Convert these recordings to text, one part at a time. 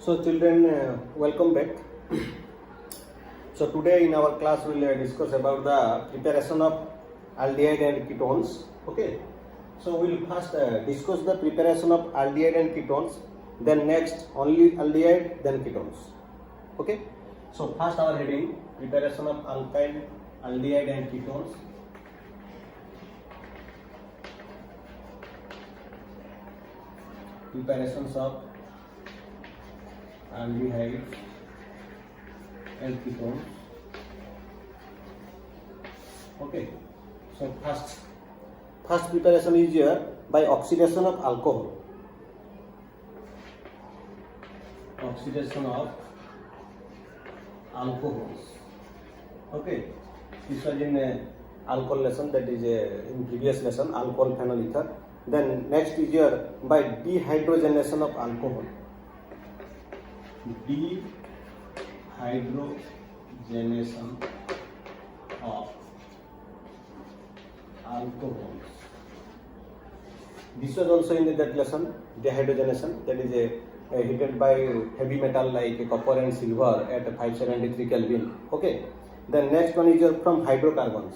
So children, welcome back. So today in our class we will discuss about the preparation of aldehyde and ketones. Okay. So we will first discuss the preparation of aldehyde and ketones. Then next only aldehyde, then ketones. Okay. So first our heading preparation of alkyl, aldehyde and ketones. Preparations of aldehyde and ketones. Okay, so first preparation is here by oxidation of alcohol. Oxidation of alcohols. Okay, this was in alcohol lesson, that is in previous lesson, alcohol phenol ether. Then next is here by dehydrogenation of alcohol. Dehydrogenation of alcohols. This was also in that lesson, dehydrogenation, that is heated by heavy metal like copper and silver at 573 Kelvin. Okay. Then next one is from hydrocarbons.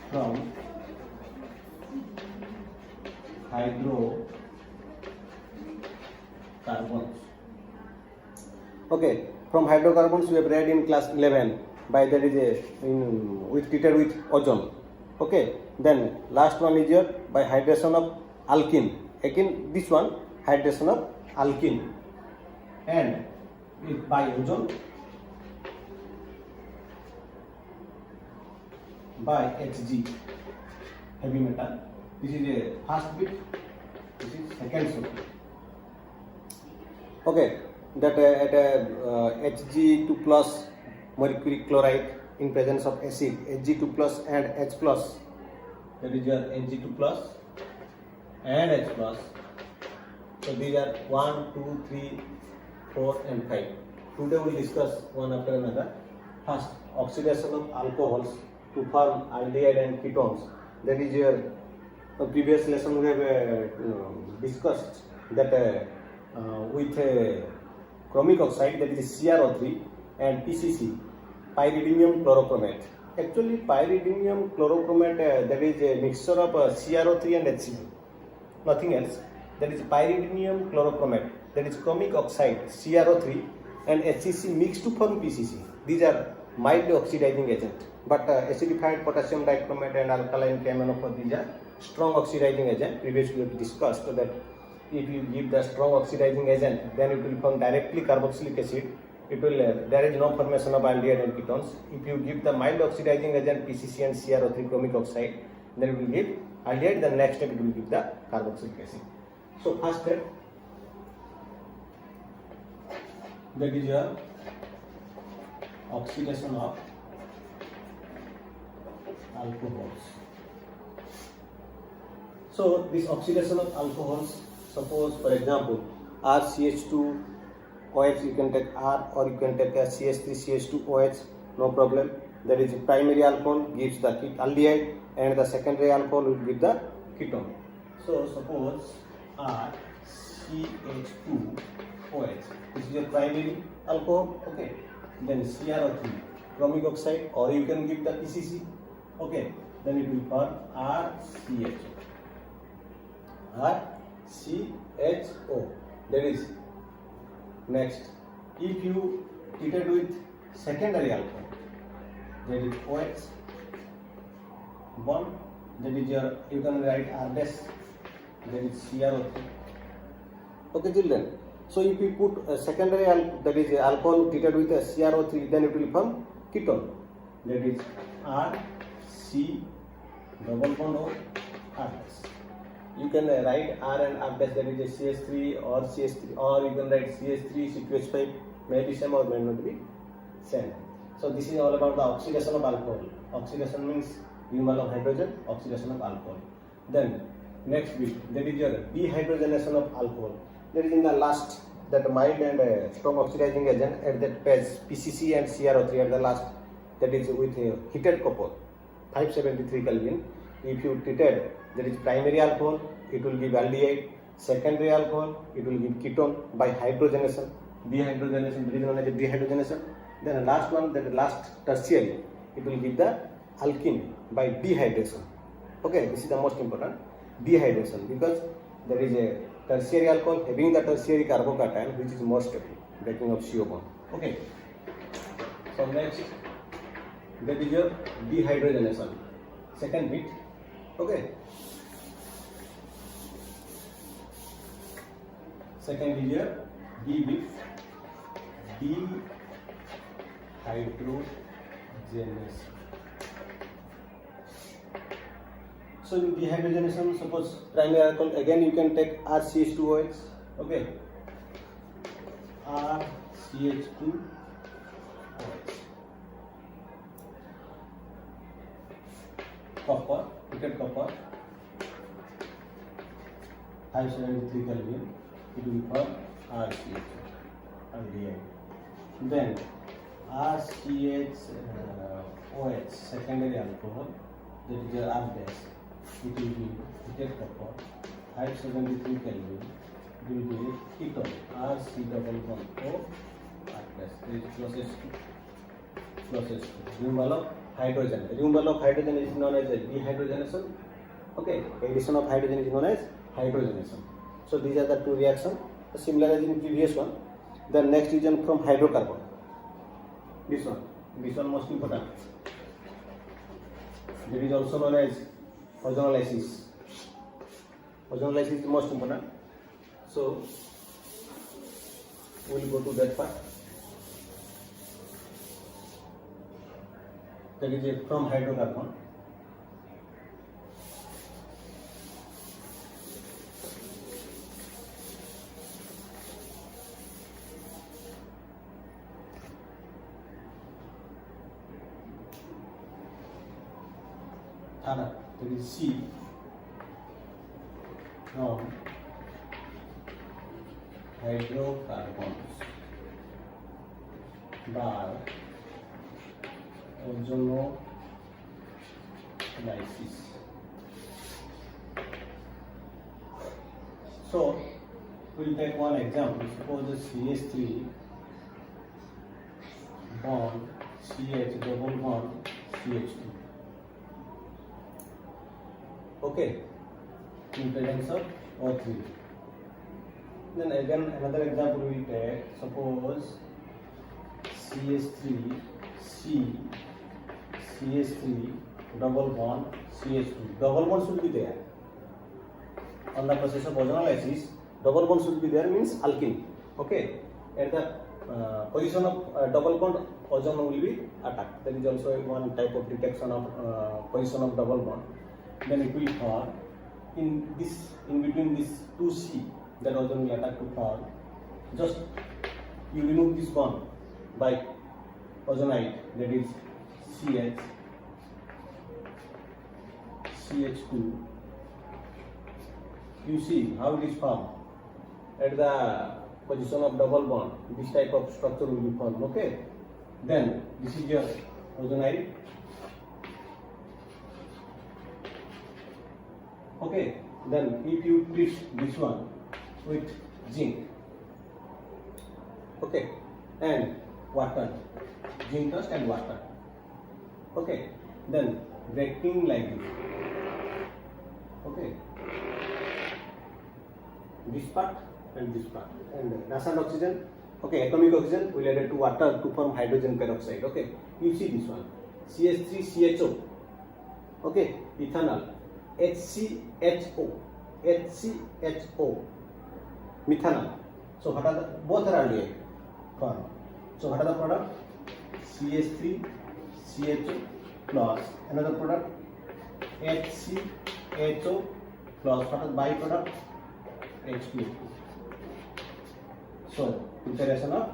From hydrocarbons. Okay, from hydrocarbons we have read in class 11 by that is treated with ozone. Okay, then last one is here by hydration of alkene. Again this one hydration of alkene, and by ozone by Hg, heavy metal. This is a first bit, this is second bit. Okay, that at Hg2 plus mercury chloride in presence of acid, Hg2 plus and H plus, that is your Hg2 plus and H plus. So these are 1, 2, 3, 4 and 5. Today we will discuss one after another. First, oxidation of alcohols to form aldehyde and ketones. That is your previous lesson we have discussed that with chromic oxide, that is CrO3, and PCC, pyridinium chlorochromate. Actually pyridinium chlorochromate that is a mixture of CrO3 and HCl, nothing else. That is pyridinium chlorochromate, that is chromic oxide, CrO3 and HCC mixed to form PCC. These are mildly oxidizing agent, but acidified potassium dichromate and alkaline KMnO4, these are strong oxidizing agent. Previously we have discussed that if you give the strong oxidizing agent, then it will form directly carboxylic acid. It will there is no formation of aldehyde and ketones. If you give the mild oxidizing agent PCC and CrO3 chromic oxide, then it will give aldehyde. The next step it will give the carboxylic acid. So first step, that is your oxidation of alcohols. So this oxidation of alcohols, suppose for example RCH2OH, you can take R or you can take a CH3CH2OH, no problem. That is primary alcohol gives the aldehyde and the secondary alcohol will give the ketone. So suppose RCH2OH, this is your primary alcohol. Okay, then CrO3 chromic oxide, or you can give the PCC. Okay, then it will form RCHO. That is next, if you treated with secondary alcohol, that is OH bond, that is your, you can write R dash, that is CrO3. Okay children, so if you put a secondary that is alcohol treated with a CrO3, then it will form ketone, that is RC double bond O R dash. You can write R and R dash, that is a CH3 or CH3, or you can write CH3 CH5, may be same or may not be same. So this is all about the oxidation of alcohol. Oxidation means removal of hydrogen, oxidation of alcohol. Then next bit, that is your dehydrogenation of alcohol. That is in the last, that mild and strong oxidizing agent at that page, PCC and CrO3 at the last, that is with heated copper, 573 Kelvin. If you treated, that is primary alcohol, it will give aldehyde, Secondary alcohol, it will give ketone by hydrogenation. Dehydrogenation, there is known as dehydrogenation. Then last one, that last tertiary, it will give the alkene by dehydration. Okay, this is the most important, dehydration, because there is a tertiary alcohol having the tertiary carbocation which is more stable, breaking of CO bond. Okay, so next, that is your dehydrogenation, second bit. Okay, second is your D bit, dehydrogenation. So in dehydrogenation, suppose primary alcohol, again you can take RCH2OH, okay, RCH2OH. Copper, treated copper, 573 Kelvin, it will become RCH, aldehyde. Then RCHOH, secondary alcohol, that is your R base, it will be treated copper, 573 Kelvin, it will be ketone, RC double bond O, R base, it is plus H2, removal of hydrogen. Removal of hydrogen is known as dehydrogenation. Okay, addition of hydrogen is known as hydrogenation. So these are the two reactions, similar as in previous one. The next region from hydrocarbon. This one most important. That is also known as ozonolysis. Ozonolysis is the most important. So we will go to that part. That is from hydrocarbon. That is C from hydrocarbons by ozonolysis. So we'll take one example. Suppose the CH3 bond CH double bond CH2. Okay, in presence of O3. Then again another example we take. Suppose CH3 double bond CH2. Double bond should be there. On the process of ozonolysis, double bond should be there, means alkene. Okay, at the position of double bond, ozone will be attacked. There is also one type of detection of position of double bond. Then it will form in between this 2C, that ozone will attack to form. Just you remove this bond by ozonide, that is CH2. You see how it is formed. At the position of double bond, this type of structure will be formed. Okay, then this is your ozonide. Okay, then if you treat this one with zinc, okay, and water, zinc dust and water, okay, then breaking like this, okay, this part and this part, and nascent oxygen, okay, atomic oxygen will add to water to form hydrogen peroxide. Okay, you see this one, CH3CHO, okay, ethanol, HCHO, methanol. So what are the, both are aldehyde form. So what are the product? CH3CHO plus another product HCHO plus what are the byproduct? H2O. So preparation of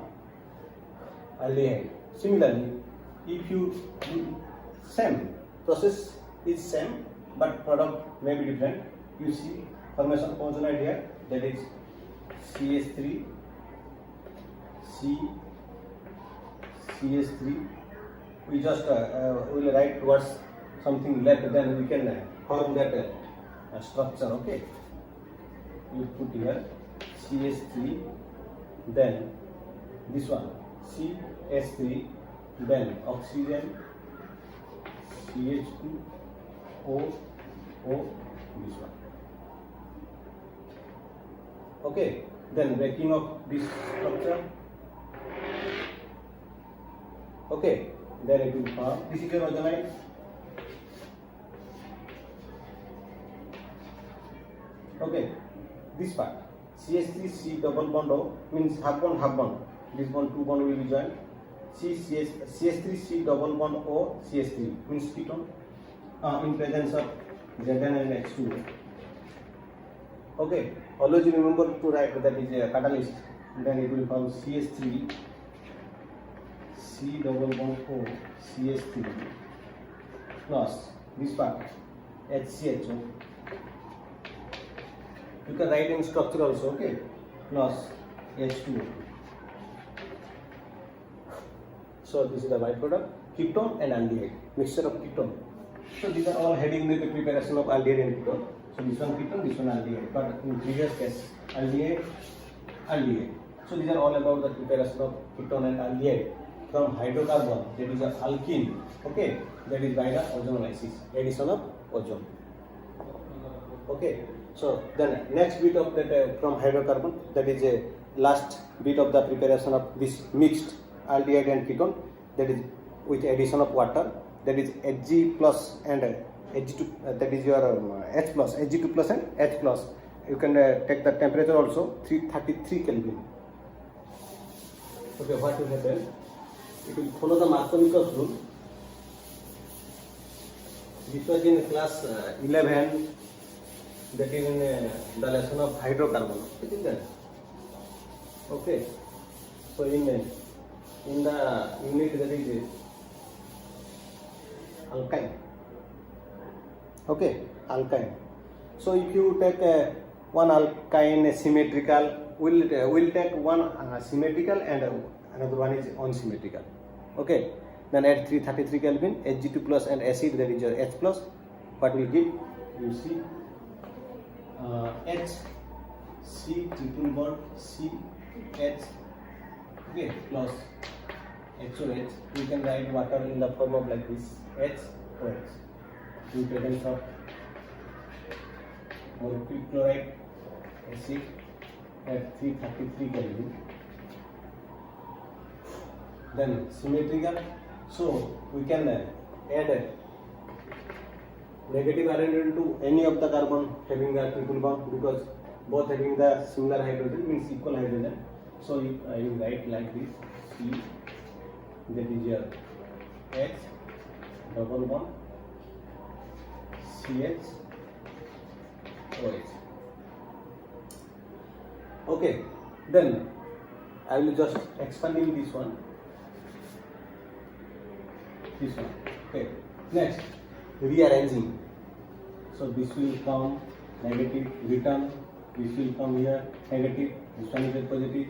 aldehyde. Similarly, if you do same process is same, but product may be different. You see formation of ozonide here, that is CH3, CH3. We just will write towards something left, then we can form that structure. Okay. you put here CH3, then this one CH3, then oxygen CH2, O, this one. Okay, then breaking of this structure. Okay, then it will form. This is your ozonide. Okay, this part CH3 C double bond O means half bond half bond. This one two bond will be joined. CH3 C double bond O CH3 means ketone in presence of Zn and H2O. Okay, always remember to write that is a catalyst. Then it will form CH3 C double bond O CH3 plus this part HCHO. You can write in structure also, okay, plus H2O. So this is the byproduct, ketone and aldehyde, mixture of ketone. So these are all heading with the preparation of aldehyde and ketone. So this one ketone, this one aldehyde. But in previous case, aldehyde. So these are all about the preparation of ketone and aldehyde from hydrocarbon, that is an alkene, okay, that is by the ozonolysis, addition of ozone. Okay, so then next bit of that from hydrocarbon, that is a last bit of the preparation of this mixed aldehyde and ketone, that is with addition of water, that is Hg plus and Hg2, that is your H plus, Hg2 plus and H plus. You can take the temperature also 333 Kelvin. Okay, what will happen? It will follow the Markovnikov's rule. This was in class 11, that is in the lesson of hydrocarbon. Okay, so in the unit that is alkyne. Okay, alkyne. So if you take one alkyne symmetrical, we'll take one symmetrical and another one is unsymmetrical. Okay, then at 333 Kelvin, Hg2 plus and acid, that is your H plus. What will give? You see, H, C triple bond, C, H, okay, plus HOH. You can write water in the form of like this, HOH. In presence of mercury chloride acid at 333 Kelvin. Then symmetrical, so we can add negative iron to any of the carbon having a triple bond, because both having the similar hydrogen means equal hydrogen. So you write like this, C, that is your H double bond CH OH. Okay, then I will just expanding this one. Okay, next rearranging. So this will come negative, return, this will come here negative, this one is positive.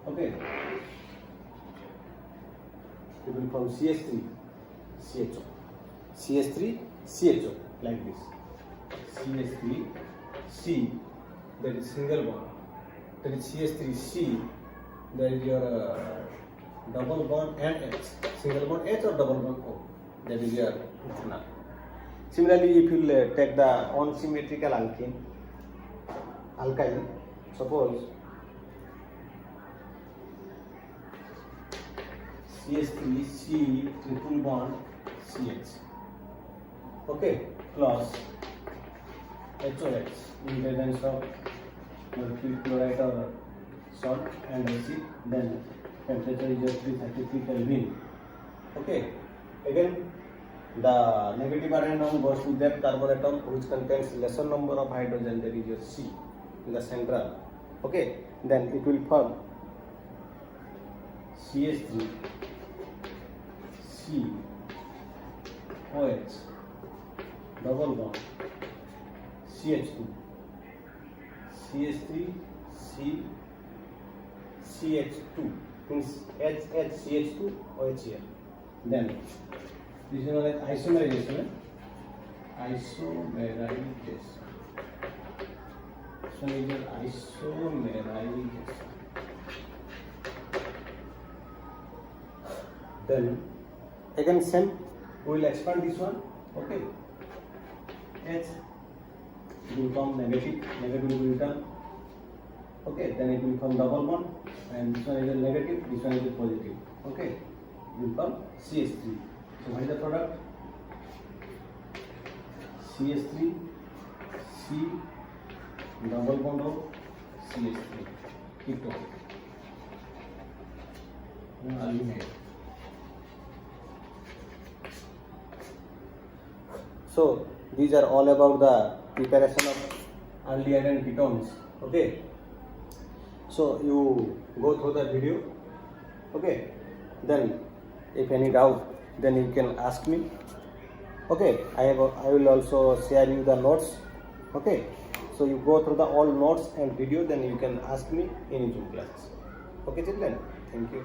Okay, it will come CH3 CHO, CH3 CHO, like this. CH3 C, that is single bond, that is CH3 C, that is your double bond and H, single bond H or double bond O, that is your ethanol. Similarly, if you take the unsymmetrical alkyne, suppose CH3 C triple bond CH, okay, plus HOH in presence of mercury chloride or salt and acid, then temperature is just 333 Kelvin. Okay, again the negative iron atom goes to that carbon atom which contains lesser number of hydrogen, that is your C in the central. Okay, then it will form CH3 C OH double bond CH2 CH3 C CH2 means HCH2 OH here. Then this is known as isomerization. This one is your isomerization. Then again same, we will expand this one. Okay, H will become negative, negative will return. Okay, then it will become double bond, and this one is a negative, this one is a positive. Okay, it will become CH3. So what is the product? CH3, C, double bond of CH3, ketone, aldehyde. So these are all about the preparation of aldehyde and ketones. Okay. So you go through the video. Okay. Then, if any doubt, then you can ask me. Okay. I will also share you the notes. Okay. So you go through the all notes and video. Then you can ask me in Zoom classes. Okay, children. Thank you.